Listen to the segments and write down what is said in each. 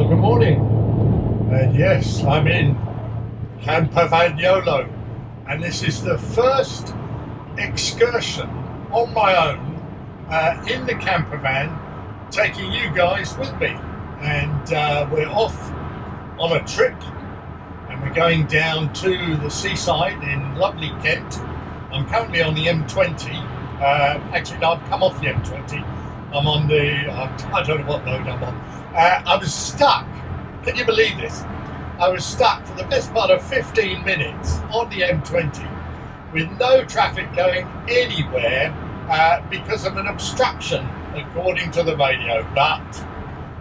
Well, good morning. Yes, I'm in Campervagnolo, and this is the first excursion on my own in the camper van, taking you guys with me. And we're off on a trip, and we're going down to the seaside in lovely Kent. I'm currently on the M20. Actually, no, I've come off the M20. I'm on the, I don't know what road I'm on. I was stuck. Can you believe this? I was stuck for the best part of 15 minutes on the M20 with no traffic going anywhere because of an obstruction, according to the radio. But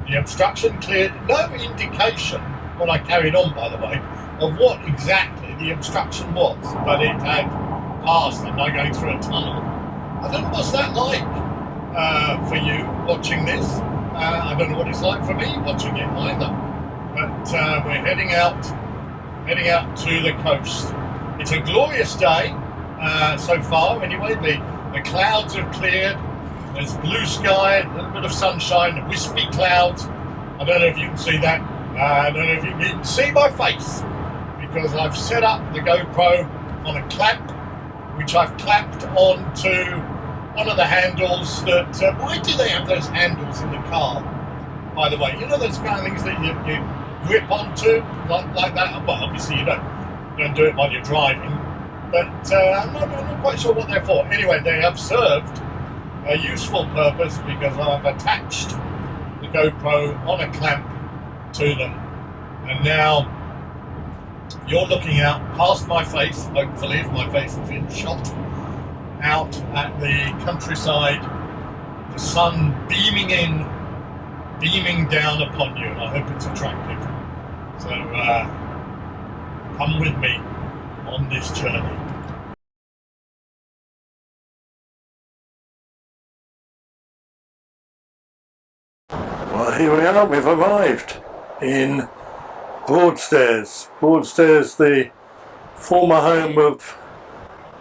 the obstruction cleared. No indication, when I carried on, by the way, of what exactly the obstruction was, but it had passed. I'm now going through a tunnel. I don't know what's that like for you watching this. I don't know what it's like for me watching it either. But we're heading out to the coast. It's a glorious day so far. Anyway, the clouds have cleared. There's blue sky, a little bit of sunshine, wispy clouds. I don't know if you can see that. I don't know if you can see my face, because I've set up the GoPro on a clamp, which I've clamped onto one of the handles that, why do they have those handles in the car, by the way? You know those kind of things that you grip onto, like that? Well, obviously you don't do it while you're driving, but I'm not quite sure what they're for. Anyway, they have served a useful purpose, because I've attached the GoPro on a clamp to them. And now you're looking out past my face, hopefully, if my face is in shot, out at the countryside, the sun beaming in, beaming down upon you, and I hope it's attractive. So come with me on this journey. Well, here we are, we've arrived in Broadstairs. Broadstairs, the former home of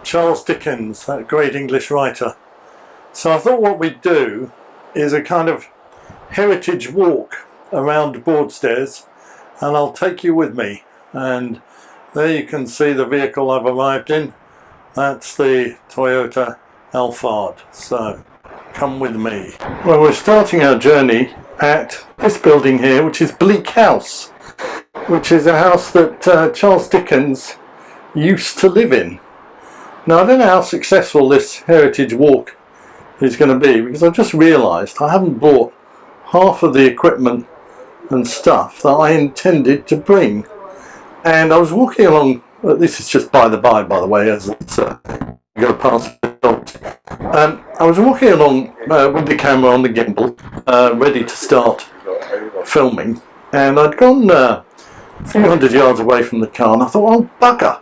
Charles Dickens, that great English writer. So I thought what we'd do is a kind of heritage walk around Broadstairs, and I'll take you with me. And there you can see the vehicle I've arrived in. That's the Toyota Alphard. So come with me. Well, we're starting our journey at this building here, which is Bleak House, which is a house that Charles Dickens used to live in. Now, I don't know how successful this heritage walk is going to be, because I've just realised I haven't brought half of the equipment and stuff that I intended to bring. And I was walking along, this is just by the way, as it's go past the dogs. I was walking along with the camera on the gimbal, ready to start filming, and I'd gone a few hundred yards away from the car, and I thought, oh bugger,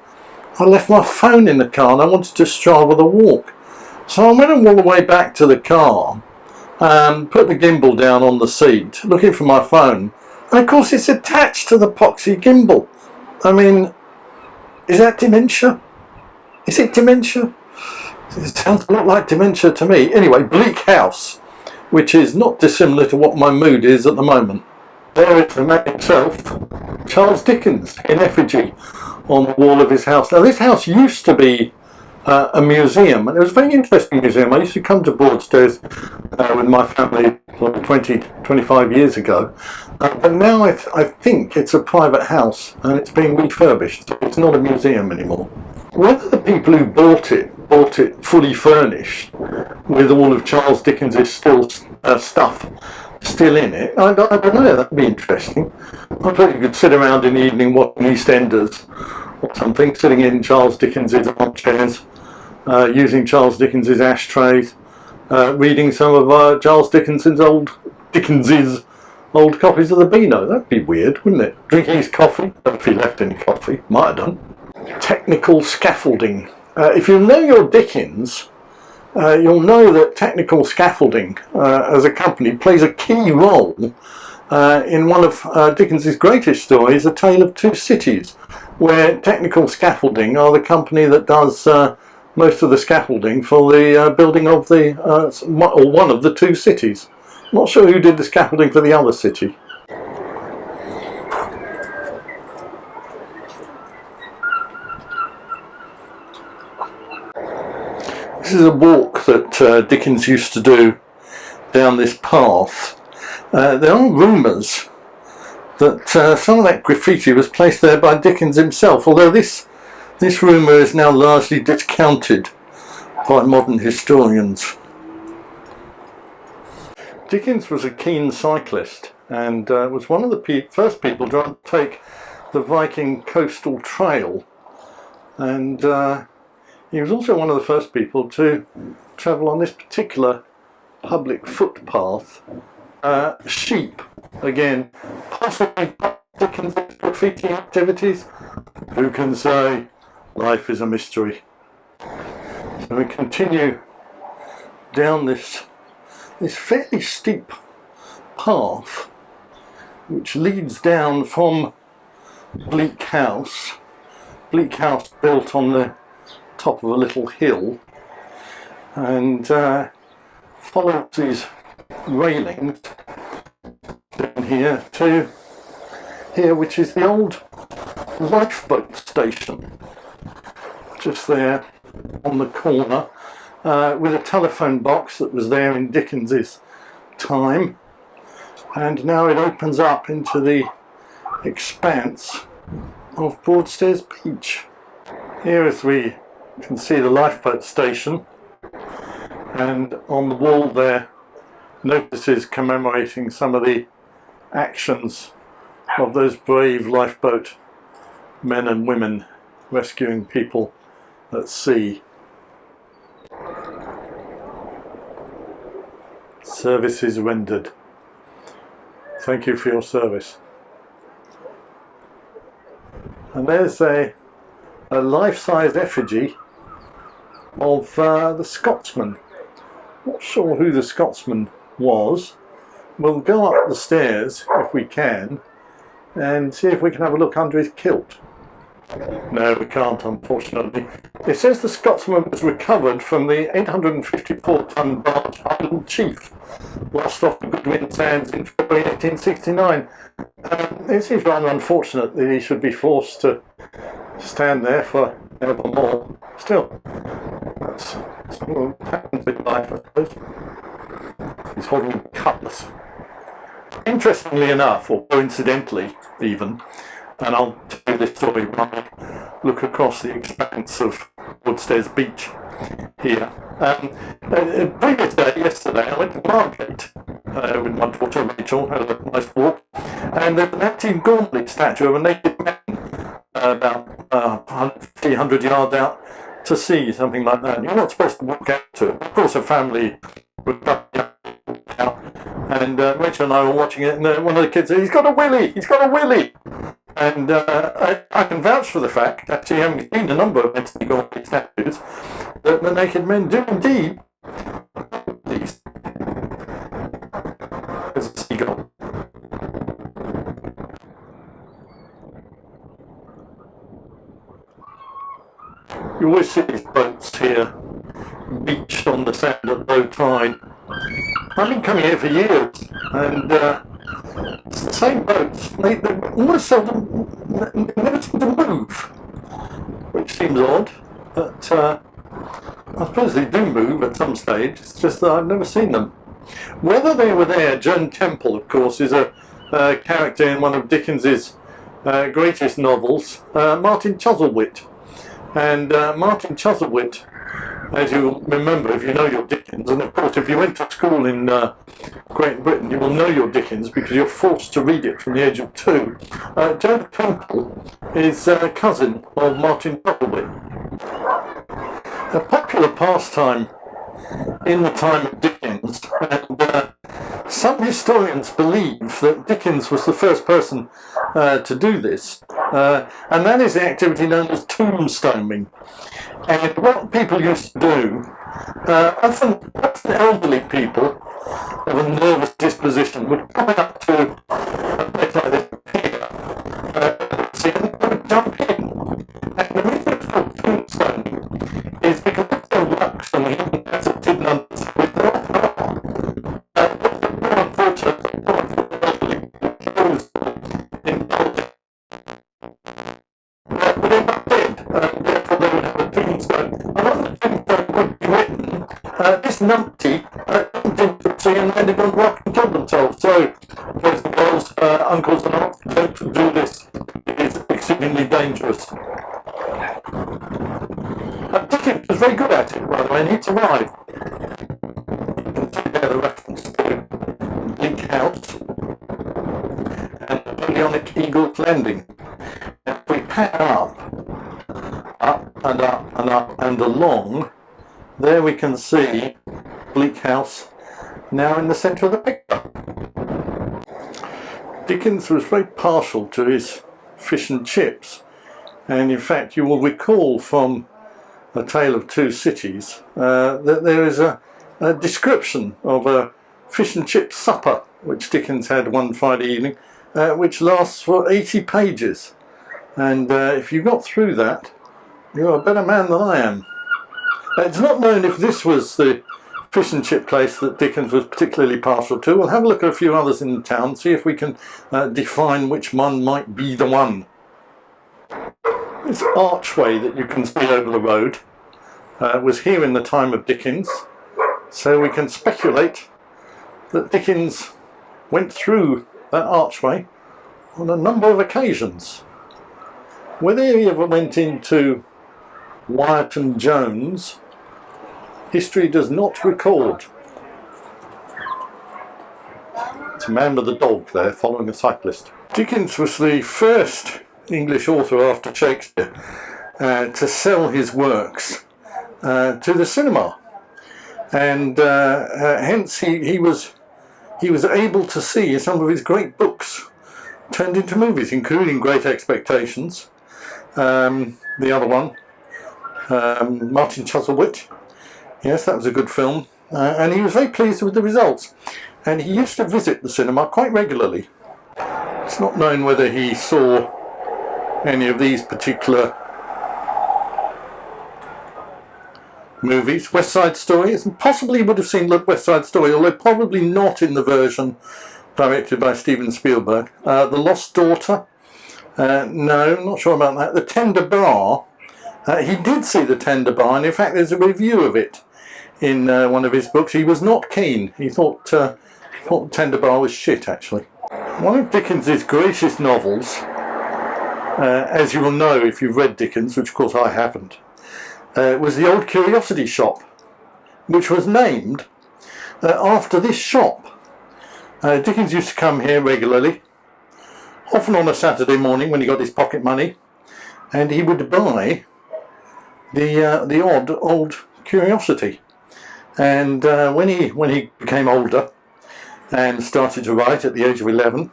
I left my phone in the car and I wanted to Strava the walk. So I went all the way back to the car, put the gimbal down on the seat, looking for my phone, and of course it's attached to the poxy gimbal. I mean, is that dementia? Is it dementia? It sounds a lot like dementia to me. Anyway, Bleak House, which is not dissimilar to what my mood is at the moment. There is the man himself, Charles Dickens, in effigy on the wall of his house. Now, this house used to be a museum, and it was a very interesting museum. I used to come to Broadstairs with my family 25 years ago, but now I think it's a private house, and it's being refurbished. It's not a museum anymore. Whether the people who bought it fully furnished with all of Charles Dickens' stuff still in it, I don't know. That'd be interesting. I thought you could sit around in the evening watching EastEnders or something, sitting in Charles Dickens' armchairs, using Charles Dickens' ashtrays, reading some of Charles Dickens' old copies of the Beano. That'd be weird, wouldn't it? Drinking his coffee. I don't know if he left any coffee. Might have done. Technical scaffolding. If you know your Dickens, you'll know that technical scaffolding as a company plays a key role in one of Dickens' greatest stories, A Tale of Two Cities, where technical scaffolding are the company that does most of the scaffolding for the building of the, or one of the two cities. Not sure who did the scaffolding for the other city. this is a walk that Dickens used to do down this path. There are rumours that some of that graffiti was placed there by Dickens himself, although this rumour is now largely discounted by modern historians. Dickens was a keen cyclist and was one of the first people to take the Viking coastal trail, and he was also one of the first people to travel on this particular public footpath. Sheep, again, possibly Dickens' graffiti activities. Who can say? Life is a mystery. So we continue down this fairly steep path which leads down from Bleak House. Bleak House built on the top of a little hill, and follows these railings down here to here, which is the old Lifeboat Station, just there on the corner, with a telephone box that was there in Dickens's time, and now it opens up into the expanse of Broadstairs Beach. Here, as we can see, the Lifeboat Station, and on the wall there, notices commemorating some of the actions of those brave lifeboat men and women rescuing people at sea. Services rendered. Thank you for your service. And there's a life-size effigy of the Scotsman. Not sure who the Scotsman was. We'll go up the stairs if we can and see if we can have a look under his kilt. No, we can't, unfortunately. It says the Scotsman was recovered from the 854-ton barge Highland Chief, lost off the Goodwin Sands in February 1869. It seems rather unfortunate that he should be forced to stand there for evermore. Still, that's what happens in life, I suppose. He's holding a cutlass. Interestingly enough, or coincidentally even, and I'll tell you this story when I look across the expanse of Broadstairs Beach here. Previous day, yesterday, I went to Margate with my daughter Rachel, had a nice walk, and there's an active gauntlet statue of a naked man about 300 yards out to sea, something like that. You're not supposed to walk out to it. Of course, a family would out, and Rachel and I were watching it, and one of the kids said, "He's got a willy! He's got a willy!" And I can vouch for the fact, actually having seen a number of mentally gauntlet statues, that the naked men do indeed these as a seagull. You always see these boats here, beached on the sand at low tide. I've been coming here for years, and it's the same boats. They almost seldom, never seem to move, which seems odd, but I suppose they do move at some stage. It's just that I've never seen them. Whether they were there, Joan Temple, of course, is a character in one of Dickens's greatest novels, Martin Chuzzlewit. And Martin Chuzzlewit, as you'll remember if you know your Dickens, and of course if you went to school in Great Britain you will know your Dickens because you're forced to read it from the age of 2. Joan Temple is a cousin of Martin Chuzzlewit. A popular pastime in the time of Dickens, and some historians believe that Dickens was the first person to do this, and that is the activity known as tombstoning. And what people used to do, often elderly people of a nervous disposition would come up to a place like this here, and they would jump in. And the reason it's called tombstoning is because it's so lax and the incapacitated numbers with their unfortunately killed in politics. But they're not dead, and therefore they would have a tombstone. And on the tombstone would be written uncles and aunts, don't do this. It is exceedingly dangerous. Dickens was very good at it, by the way, and he survived. You can see there the reference to Bleak House and Napoleonic Eagle's Landing. Now, if we pan up and up and up and along, there we can see Bleak House now in the centre of the picture. Dickens was very partial to his fish and chips, and in fact you will recall from A Tale of Two Cities that there is a description of a fish and chip supper which Dickens had one Friday evening, which lasts for 80 pages, and if you got through that, you're a better man than I am. It's not known if this was the fish and chip place that Dickens was particularly partial to. We'll have a look at a few others in the town, see if we can define which one might be the one. This archway that you can see over the road was here in the time of Dickens, so we can speculate that Dickens went through that archway on a number of occasions. Whether he ever went into Wyatt and Jones, history does not record. It's a man with a dog there following a cyclist. Dickens was the first English author after Shakespeare to sell his works to the cinema, and hence he was able to see some of his great books turned into movies, including Great Expectations, the other one, Martin Chuzzlewit. Yes, that was a good film, and he was very pleased with the results, and he used to visit the cinema quite regularly. It's not known whether he saw any of these particular movies. West Side Story, and possibly would have seen West Side Story, although probably not in the version directed by Steven Spielberg. The Lost Daughter, no, not sure about that. The Tender Bar, he did see The Tender Bar, and in fact there's a review of it in one of his books. He was not keen. He thought Tender Bar was shit, actually. One of Dickens's greatest novels, as you will know if you've read Dickens, which of course I haven't, was The Old Curiosity Shop, which was named after this shop. Dickens used to come here regularly, often on a Saturday morning when he got his pocket money, and he would buy the odd old curiosity. And when he became older and started to write at the age of 11,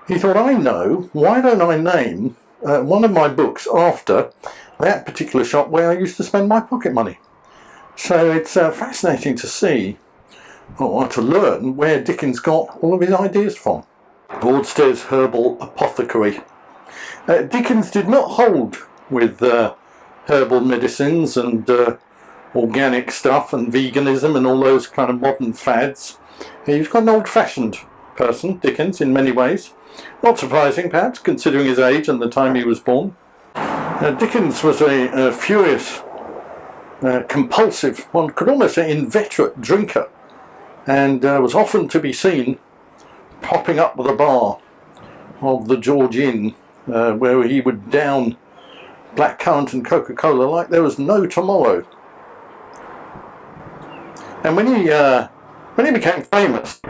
he thought, I know, why don't I name one of my books after that particular shop where I used to spend my pocket money? So it's fascinating to see, or to learn, where Dickens got all of his ideas from. Broadstairs Herbal Apothecary. Dickens did not hold with herbal medicines and organic stuff and veganism and all those kind of modern fads. He was quite an old-fashioned person, Dickens, in many ways. Not surprising, perhaps, considering his age and the time he was born. Dickens was a furious, compulsive, one could almost say inveterate drinker, and was often to be seen popping up the bar of the George Inn, where he would down blackcurrant and Coca-Cola like there was no tomorrow. And when he became famous,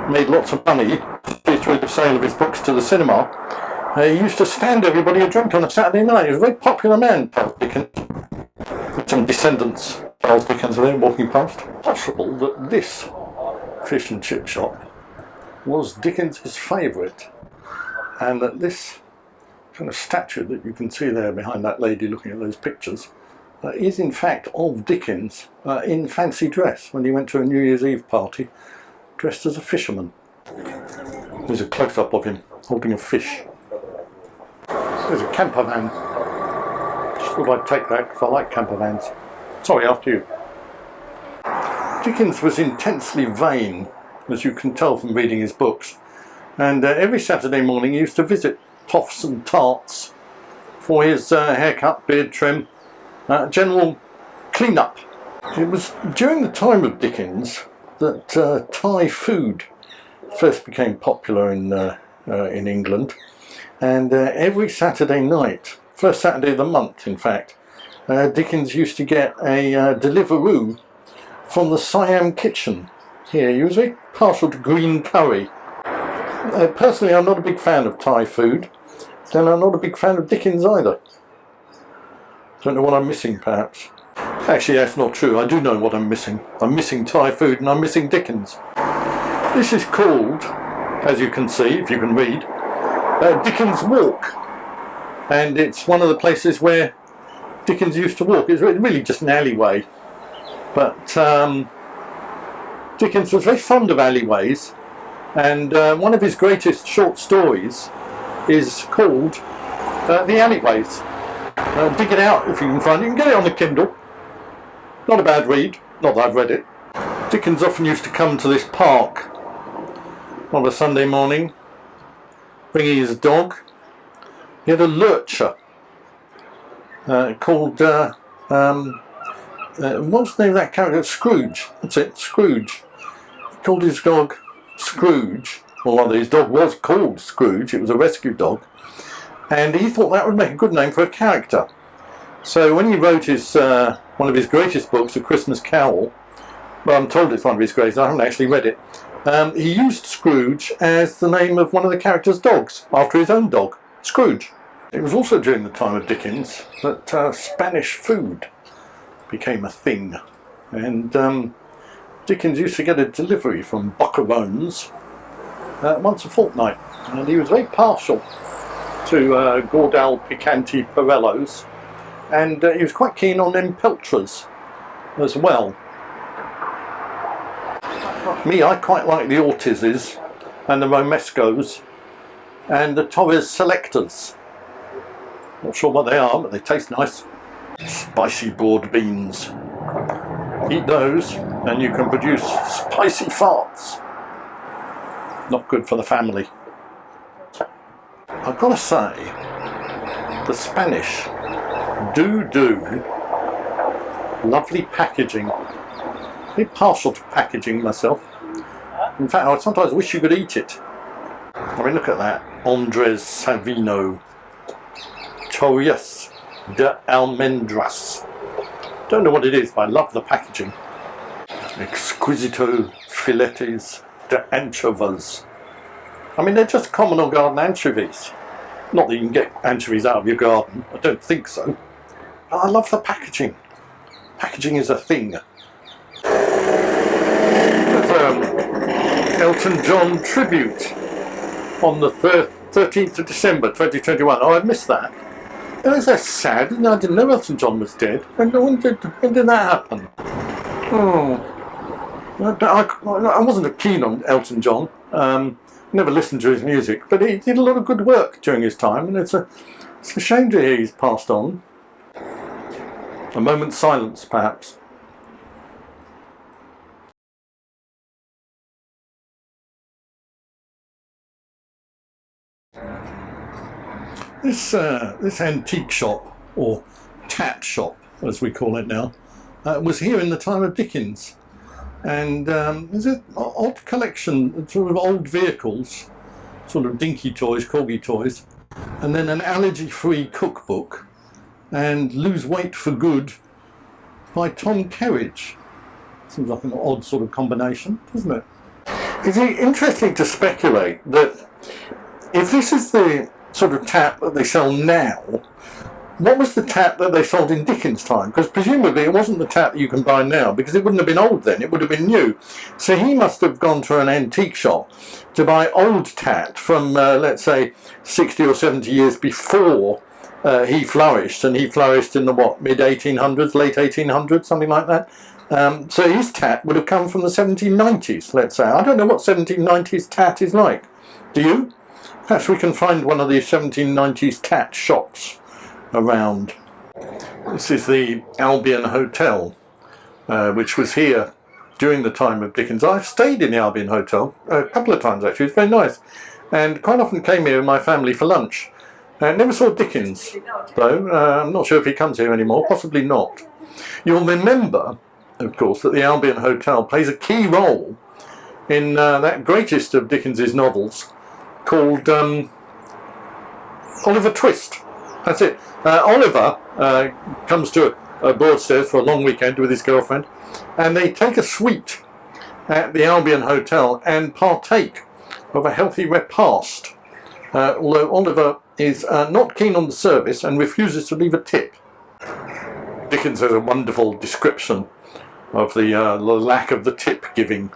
made lots of money through the sale of his books to the cinema, he used to stand everybody a drink on a Saturday night. He was a very popular man, Charles Dickens. With some descendants, Charles Dickens, are there walking past. Possible that this fish and chip shop was Dickens's favourite, and that this kind of statue that you can see there behind that lady looking at those pictures is in fact of Dickens in fancy dress when he went to a New Year's Eve party dressed as a fisherman. There's a close-up of him holding a fish. There's a camper van. Just thought I'd take that because I like camper vans. Sorry, after you. Dickens was intensely vain, as you can tell from reading his books, and every Saturday morning he used to visit Toffs and Tarts for his haircut, beard trim, general clean-up. It was during the time of Dickens that Thai food first became popular in in England, and every Saturday night, first Saturday of the month in fact, Dickens used to get a Deliveroo from the Siam kitchen here. He was very partial to green curry. Personally, I'm not a big fan of Thai food, and I'm not a big fan of Dickens either. Don't know what I'm missing, perhaps. Actually, that's not true. I do know what I'm missing. I'm missing Thai food and I'm missing Dickens. This is called, as you can see, if you can read, Dickens Walk. And it's one of the places where Dickens used to walk. It's really just an alleyway. But Dickens was very fond of alleyways. And one of his greatest short stories is called The Alleyways. Dig it out if you can find it. You can get it on the Kindle. Not a bad read, not that I've read it. Dickens often used to come to this park on a Sunday morning, bringing his dog. He had a lurcher called, what was the name of that character? Scrooge. That's it, Scrooge. He called his dog Scrooge, or rather his dog was called Scrooge, it was a rescue dog, and he thought that would make a good name for a character. So when he wrote his one of his greatest books, A Christmas Carol, well, I'm told it's one of his greatest, I haven't actually read it, he used Scrooge as the name of one of the character's dogs, after his own dog, Scrooge. It was also during the time of Dickens that Spanish food became a thing, and Dickens used to get a delivery from Buckaroons once a fortnight, and he was very partial to Gore Picante Pirellos, and he was quite keen on them Peltras as well. Me, I quite like the Ortizes and the Romescos and the Torres Selectors. Not sure what they are, but they taste nice. Spicy broad beans. Eat those and you can produce spicy farts. Not good for the family. I've got to say, the Spanish do lovely packaging. I'm very partial to packaging myself. In fact, I sometimes wish you could eat it. I mean, look at that. Andres Savino. Torres de Almendras. Don't know what it is, but I love the packaging. Exquisito filetes de anchovas. I mean, they're just common or garden anchovies. Not that you can get anchovies out of your garden, I don't think so. But I love the packaging. Packaging is a thing. There's Elton John tribute on the 13th of December 2021. Oh, I missed that. Oh, is that sad? No, I didn't know Elton John was dead. When did that happen? Oh, I wasn't keen on Elton John. Never listened to his music, but he did a lot of good work during his time, and it's a shame to hear he's passed on. A moment's silence, perhaps. This antique shop, or tat shop as we call it now, was here in the time of Dickens, and there's an odd collection of sort of old vehicles, sort of dinky toys, corgi toys, and then an allergy-free cookbook, and Lose Weight for Good by Tom Kerridge. Seems like an odd sort of combination, doesn't it? It's interesting to speculate that if this is the sort of tap that they sell now, what was the tap that they sold in Dickens' time? Because presumably it wasn't the tap that you can buy now, because it wouldn't have been old then, it would have been new. So he must have gone to an antique shop to buy old tat from, let's say, 60 or 70 years before he flourished, and he flourished in the, mid-1800s, late 1800s, something like that. So his tat would have come from the 1790s, let's say. I don't know what 1790s tat is like. Do you? Perhaps we can find one of the 1790s tat shops around. This is the Albion Hotel, which was here during the time of Dickens. I've stayed in the Albion Hotel a couple of times actually, it's very nice, and quite often came here with my family for lunch. Never saw Dickens though, I'm not sure if he comes here anymore, possibly not. You'll remember, of course, that the Albion Hotel plays a key role in that greatest of Dickens's novels, called Oliver Twist. That's it. Oliver comes to Broadstairs for a long weekend with his girlfriend, and they take a suite at the Albion Hotel and partake of a healthy repast, although Oliver is not keen on the service and refuses to leave a tip. Dickens has a wonderful description of the lack of the tip giving.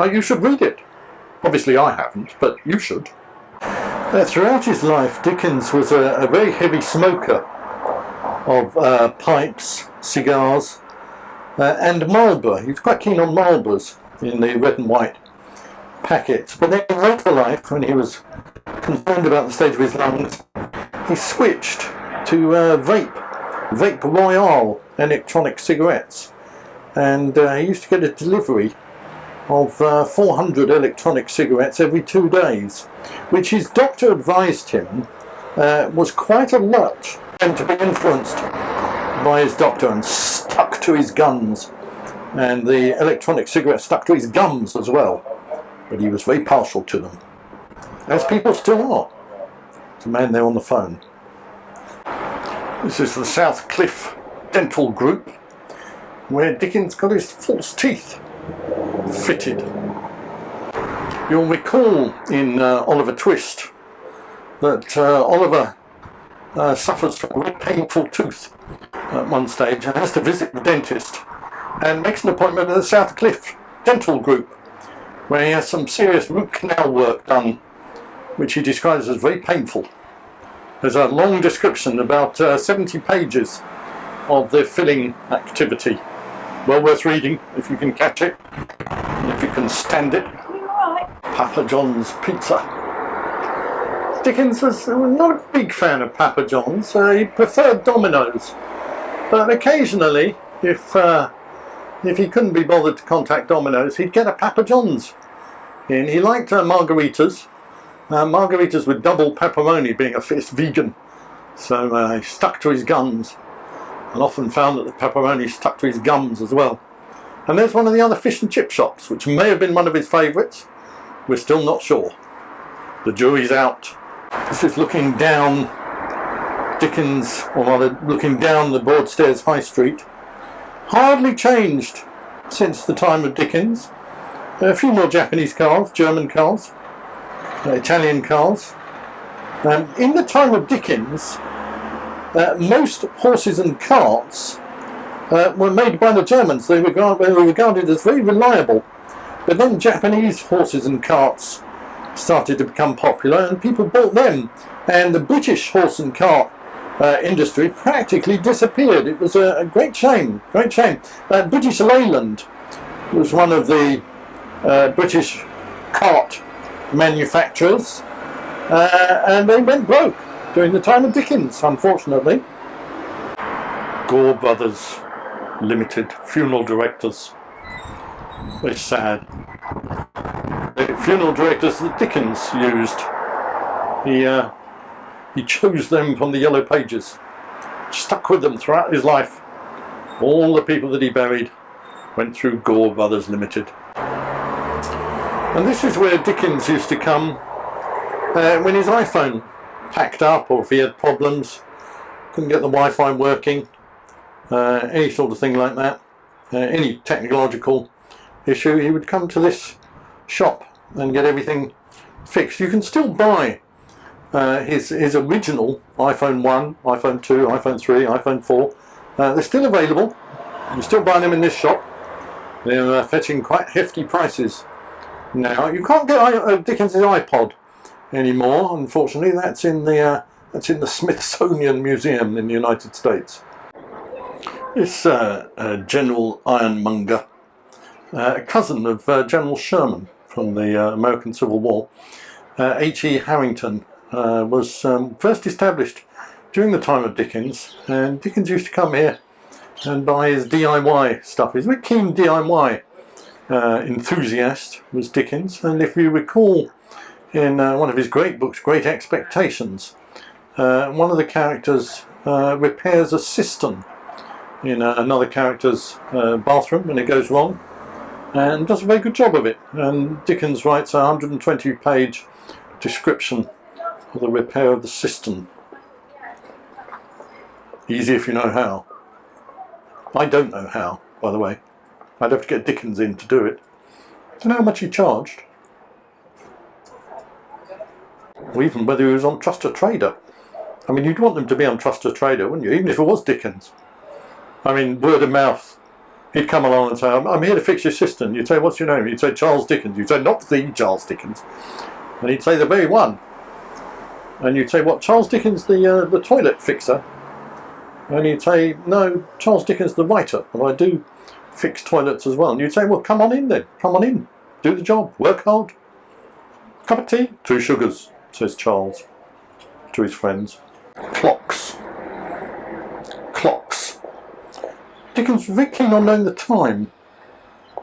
You should read it. Obviously I haven't, but you should. Throughout his life, Dickens was a very heavy smoker of pipes, cigars, and Marlborough. He was quite keen on Marlboroughs in the red and white packets. But then in later life, when he was concerned about the state of his lungs, he switched to vape Royale electronic cigarettes. And he used to get a delivery of 400 electronic cigarettes every 2 days, which his doctor advised him was quite a lot, and to be influenced by his doctor and stuck to his guns, and the electronic cigarette stuck to his gums as well, but he was very partial to them, as people still are. There's a man there on the phone. This is the South Cliff Dental Group, where Dickens got his false teeth fitted. You'll recall in Oliver Twist that Oliver suffers from a very painful tooth at one stage and has to visit the dentist and makes an appointment at the South Cliff Dental Group, where he has some serious root canal work done, which he describes as very painful. There's a long description, about 70 pages, of the filling activity. Well worth reading if you can catch it, and if you can stand it. Papa John's pizza. Dickens was not a big fan of Papa John's. He preferred Domino's, but occasionally, if he couldn't be bothered to contact Domino's, he'd get a Papa John's in. He liked margaritas. Margaritas with double pepperoni, being a fierce vegan, so he stuck to his guns, and often found that the pepperoni stuck to his gums as well. And there's one of the other fish and chip shops, which may have been one of his favourites. We're still not sure. The jury's out. This is looking down Dickens, or rather looking down the Broadstairs High Street. Hardly changed since the time of Dickens. A few more Japanese cars, German cars, Italian cars. In the time of Dickens, most horses and carts were made by the Germans. They were regarded as very reliable. But then Japanese horses and carts started to become popular, and people bought them. And the British horse and cart industry practically disappeared. It was a great shame, great shame. British Leyland was one of the British cart manufacturers, and they went broke during the time of Dickens, unfortunately. Gore Brothers Limited, funeral directors. Very sad. The funeral directors that Dickens used, he chose them from the Yellow Pages, stuck with them throughout his life. All the people that he buried went through Gore Brothers Limited. And this is where Dickens used to come when his iPhone packed up, or if he had problems, couldn't get the Wi-Fi working, any sort of thing like that, any technological issue, he would come to this shop and get everything fixed. You can still buy his original iPhone 1, iPhone 2, iPhone 3, iPhone 4. They're still available. You can still buy them in this shop. They're fetching quite hefty prices now. You can't get Dickens' iPod anymore, unfortunately. That's in the Smithsonian Museum in the United States. This General Ironmonger, a cousin of General Sherman from the American Civil War, E Harrington, was first established during the time of Dickens, and Dickens used to come here and buy his DIY stuff. He's a very keen DIY enthusiast, was Dickens, and if you recall in one of his great books, Great Expectations, one of the characters repairs a cistern in another character's bathroom when it goes wrong, and does a very good job of it. And Dickens writes a 120-page description of the repair of the cistern. Easy if you know how. I don't know how, by the way. I'd have to get Dickens in to do it. Don't know how much he charged. Or even whether he was on Trust a Trader. I mean, you'd want them to be on Trust a Trader, wouldn't you? Even if it was Dickens. I mean, word of mouth. He'd come along and say, I'm here to fix your cistern. You'd say, what's your name? You'd say, Charles Dickens. You'd say, not the Charles Dickens. And he'd say, the very one. And you'd say, what, Charles Dickens, the toilet fixer? And he'd say, no, Charles Dickens, the writer. And I do fix toilets as well. And you'd say, well, come on in then. Come on in. Do the job. Work hard. Cup of tea? 2 sugars, says Charles to his friends. Clocks. Clocks. Dickens was very keen on knowing the time.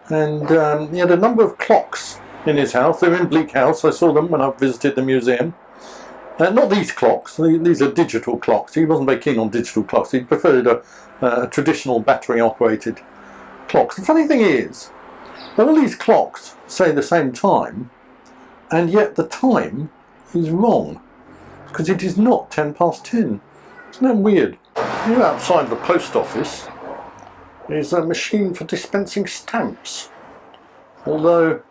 And he had a number of clocks in his house. They were in Bleak House. I saw them when I visited the museum. Not these clocks. These are digital clocks. He wasn't very keen on digital clocks. He preferred a traditional battery-operated clocks. The funny thing is, all these clocks say the same time, and yet the time is wrong, because it is not 10 past 10. Isn't that weird? Here outside the post office is a machine for dispensing stamps, although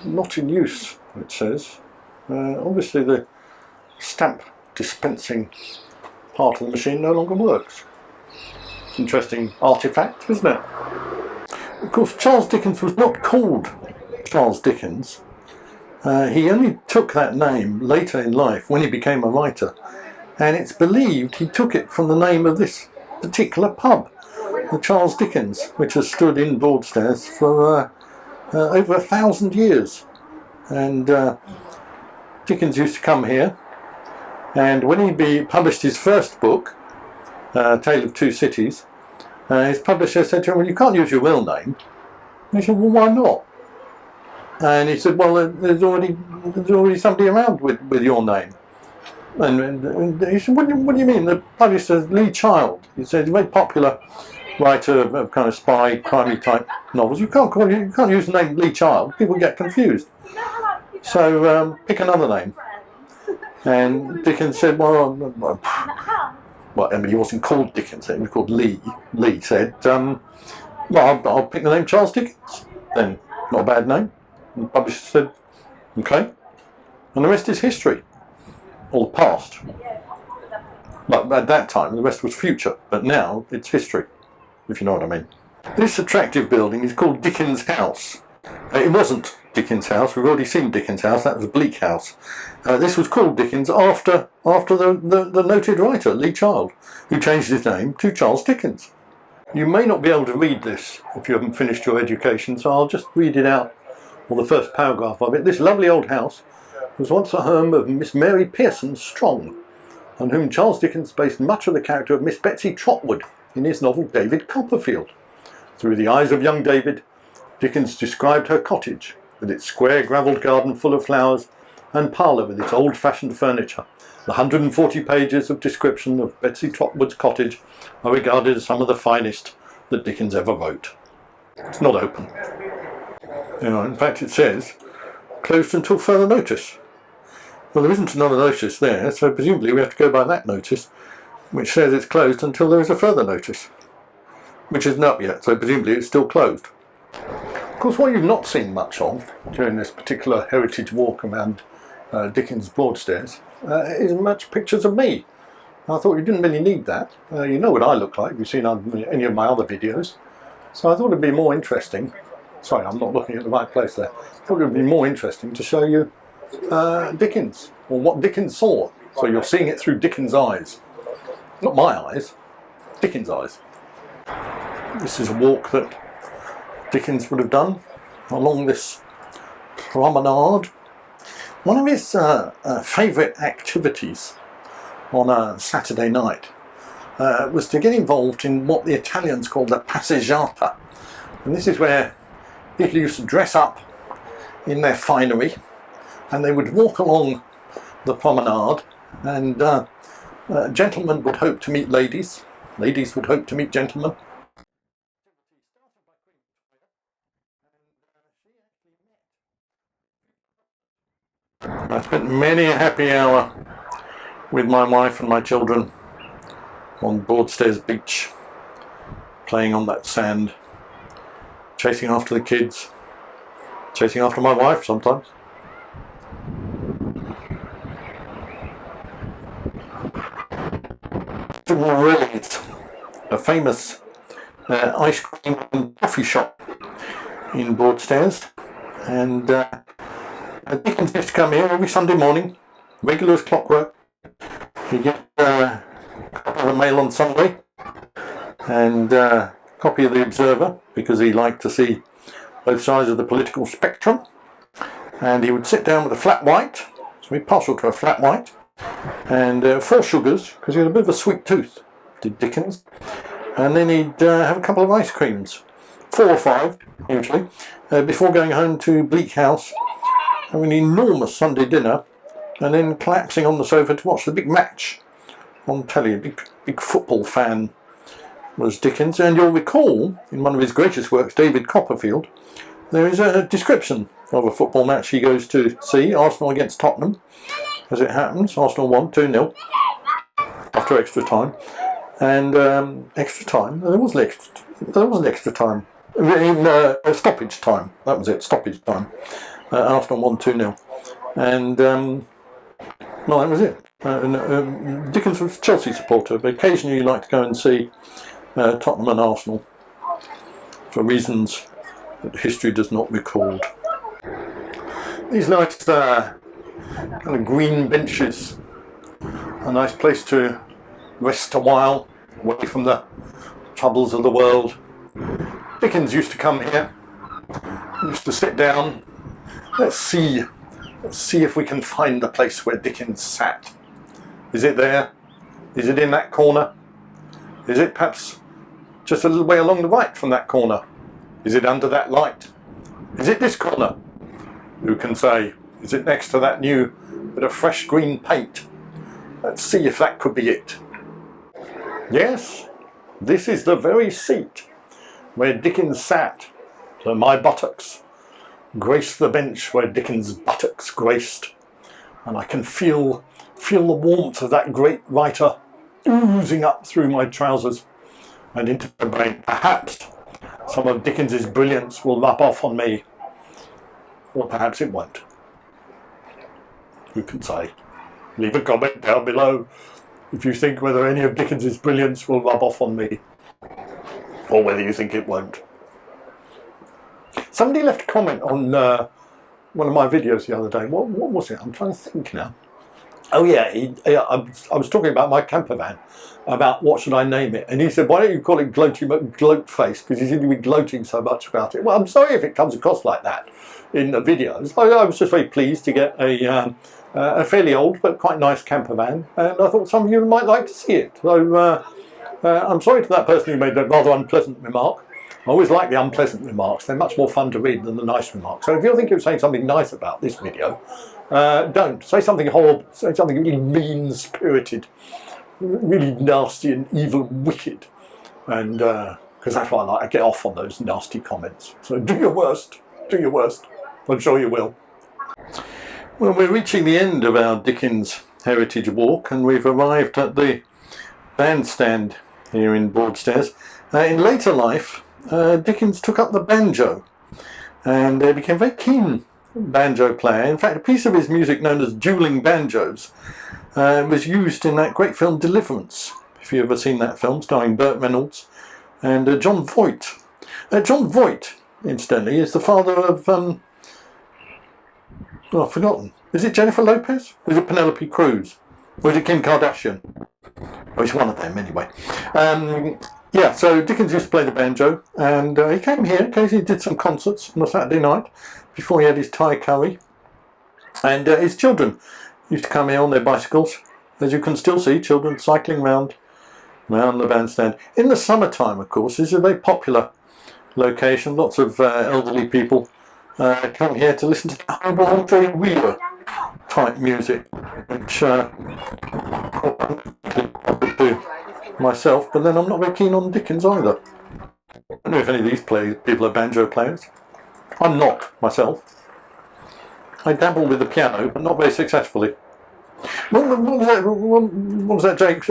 not in use, it says. Obviously the stamp dispensing part of the machine no longer works. It's an interesting artefact, isn't it? Of course, Charles Dickens was not called Charles Dickens. He only took that name later in life when he became a writer, and it's believed he took it from the name of this particular pub, the Charles Dickens, which has stood in Broadstairs for over 1,000 years. And Dickens used to come here, and when he published his first book, Tale of Two Cities, his publisher said to him, well, you can't use your real name. And he said, well, why not? And he said, well, there's already somebody around with your name. And he said, what do you mean? The publisher, Lee Child. He said, he's a very popular writer of kind of spy, crimey type novels. You can't use the name Lee Child. People get confused. So pick another name. And Dickens said, well, I mean, he wasn't called Dickens, he was called Lee. Lee said, well, I'll pick the name Charles Dickens. Then, not a bad name. And the publisher said, okay. And the rest is history. Or the past. But at that time, the rest was future. But now, it's history, if you know what I mean. This attractive building is called Dickens House. It wasn't Dickens House. We've already seen Dickens House. That was Bleak House. This was called Dickens after the noted writer Lee Child, who changed his name to Charles Dickens. You may not be able to read this if you haven't finished your education, so I'll just read it out, or the first paragraph of it. This lovely old house was once the home of Miss Mary Pearson Strong, on whom Charles Dickens based much of the character of Miss Betsy Trotwood in his novel David Copperfield. Through the eyes of young David, Dickens described her cottage, with its square gravelled garden full of flowers, and parlour with its old-fashioned furniture. The 140 pages of description of Betsy Trotwood's cottage are regarded as some of the finest that Dickens ever wrote. It's not open. In fact, it says, closed until further notice. Well, there isn't another notice there, so presumably we have to go by that notice, which says it's closed until there is a further notice, which isn't up yet, so presumably it's still closed. Of course, what you've not seen much of during this particular heritage walk around Dickens Broadstairs is much pictures of me. I thought you didn't really need that. You know what I look like, you've seen on any of my other videos. So I thought it'd be more interesting. Sorry, I'm not looking at the right place there. I thought it would be more interesting to show you Dickens, or what Dickens saw. So you're seeing it through Dickens' eyes. Not my eyes, Dickens' eyes. This is a walk that Dickens would have done along this promenade. One of his favourite activities on a Saturday night was to get involved in what the Italians call the passeggiata. And this is where people used to dress up in their finery and they would walk along the promenade, and gentlemen would hope to meet ladies, ladies would hope to meet gentlemen. I spent many a happy hour with my wife and my children on Broadstairs beach, playing on that sand, chasing after the kids, chasing after my wife sometimes. Ray's, a famous ice cream and coffee shop in Broadstairs, and Dickens used to come here every Sunday morning, regular as clockwork. He'd get a copy of the Mail on Sunday and a copy of the Observer, because he liked to see both sides of the political spectrum, and he would sit down with a flat white, so he'd partial to a flat white, and 4 sugars, because he had a bit of a sweet tooth, did Dickens, and then he'd have a couple of ice creams, 4 or 5 usually, before going home to Bleak House, having an enormous Sunday dinner, and then collapsing on the sofa to watch the big match on telly. A big football fan was Dickens, and you'll recall in one of his greatest works, David Copperfield, there is a description of a football match he goes to see, Arsenal against Tottenham. As it happens, Arsenal won 2-0 after extra time, and extra time. There wasn't extra time. In stoppage time. That was it. Stoppage time. Arsenal won 2-0, and well, that was it. Dickens was a Chelsea supporter, but occasionally he liked to go and see Tottenham and Arsenal for reasons that history does not record. These nice kind of green benches, a nice place to rest a while, away from the troubles of the world. Dickens used to come here, used to sit down. Let's see if we can find the place where Dickens sat. Is it there? Is it in that corner? Is it perhaps just a little way along the right from that corner? Is it under that light? Is it this corner? Who can say? Is it next to that new bit of fresh green paint? Let's see if that could be it. Yes, this is the very seat where Dickens sat. So my buttocks grace the bench where Dickens' buttocks graced, and I can feel the warmth of that great writer oozing up through my trousers and into my brain. Perhaps some of Dickens' brilliance will rub off on me, or perhaps it won't. Who can say? Leave a comment down below if you think whether any of Dickens' brilliance will rub off on me, or whether you think it won't. Somebody left a comment on one of my videos the other day. What was it? I'm trying to think now. Oh yeah, I was talking about my camper van, about what should I name it, and he said, why don't you call it Gloat Face, because you seem to be gloating so much about it. Well, I'm sorry if it comes across like that in the videos. I was just very pleased to get a fairly old but quite nice camper van, and I thought some of you might like to see it. So I'm sorry to that person who made a rather unpleasant remark. I always like the unpleasant remarks. They're much more fun to read than the nice remarks. So if you're thinking of saying something nice about this video, don't. Say something horrible. Say something really mean-spirited, really nasty and evil and wicked. And because that's what I like. I get off on those nasty comments. So do your worst. Do your worst. I'm sure you will. Well, we're reaching the end of our Dickens Heritage Walk, and we've arrived at the bandstand here in Broadstairs. In later life, Dickens took up the banjo and became a very keen banjo player. In fact, a piece of his music known as Dueling Banjos was used in that great film Deliverance, if you've ever seen that film, starring Burt Reynolds and John Voight. John Voight, incidentally, is the father of, oh, I've forgotten. Is it Jennifer Lopez? Is it Penelope Cruz? Or is it Kim Kardashian? Oh, it's one of them anyway. Yeah, so Dickens used to play the banjo, and he came here, occasionally did some concerts on a Saturday night before he had his Thai curry. And his children used to come here on their bicycles. As you can still see, children cycling round the bandstand. In the summertime, of course, this is a very popular location. Lots of elderly people come here to listen to the Andre Wheeler type music, which I could do myself, but then I'm not very keen on Dickens either. I don't know if any of these people are banjo players. I'm not myself. I dabble with the piano, but not very successfully. What was that, Jake?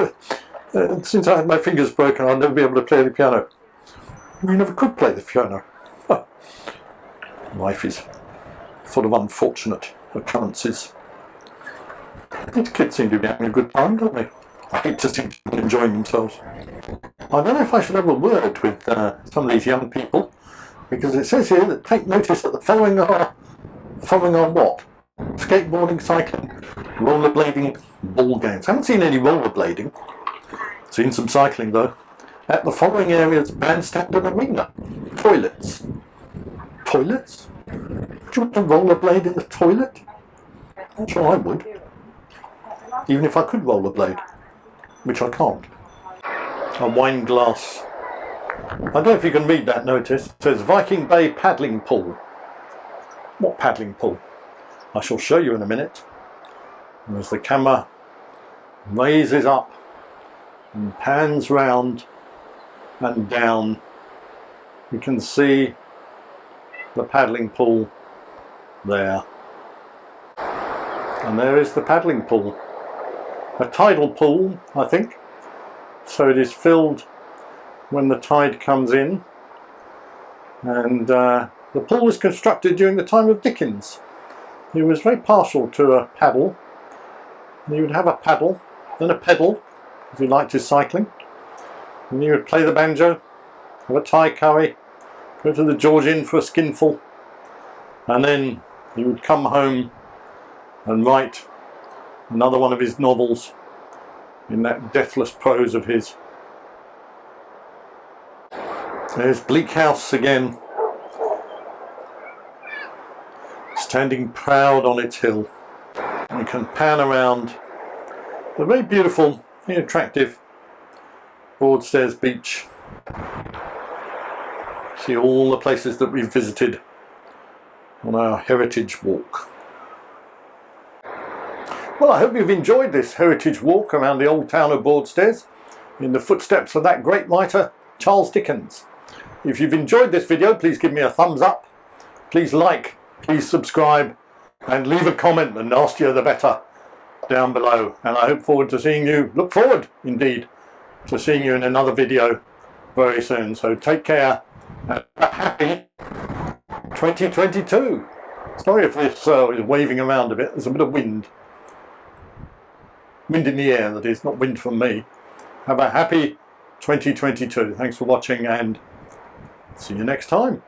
Since I had my fingers broken, I'll never be able to play the piano. You never could play the piano. Huh. Life is full of unfortunate occurrences. These kids seem to be having a good time, don't they? I hate to see people enjoying themselves. I don't know if I should have a word with some of these young people, because it says here that take notice that the following are what? Skateboarding, cycling, rollerblading, ball games. I haven't seen any rollerblading. Seen some cycling though. At the following areas: bandstand and arena. Toilets. Toilets? Would you want to rollerblade in the toilet? I'm sure I would. Even if I could rollerblade, which I can't. A wine glass. I don't know if you can read that notice. It says Viking Bay paddling pool. What paddling pool? I shall show you in a minute. And as the camera raises up and pans round and down, you can see the paddling pool there. And there is the paddling pool. A tidal pool, I think. So it is filled when the tide comes in. And the pool was constructed during the time of Dickens. He was very partial to a paddle. He would have a paddle, then a pedal, if he liked his cycling. And he would play the banjo, have a Thai curry, go to the George Inn for a skinful, and then he would come home and write another one of his novels in that deathless prose of his. There's Bleak House again, standing proud on its hill. And you can pan around the very beautiful, very attractive Broadstairs beach. See all the places that we've visited on our heritage walk. Well, I hope you've enjoyed this heritage walk around the old town of Broadstairs in the footsteps of that great writer Charles Dickens. If you've enjoyed this video, please give me a thumbs up, please like, please subscribe, and leave a comment. The nastier the better down below. And I look forward to seeing you, look forward indeed to seeing you in another video very soon. So take care and a happy 2022. Sorry if this is waving around a bit, there's a bit of wind. Wind in the air, that is, not wind from me. Have a happy 2022. Thanks for watching and see you next time.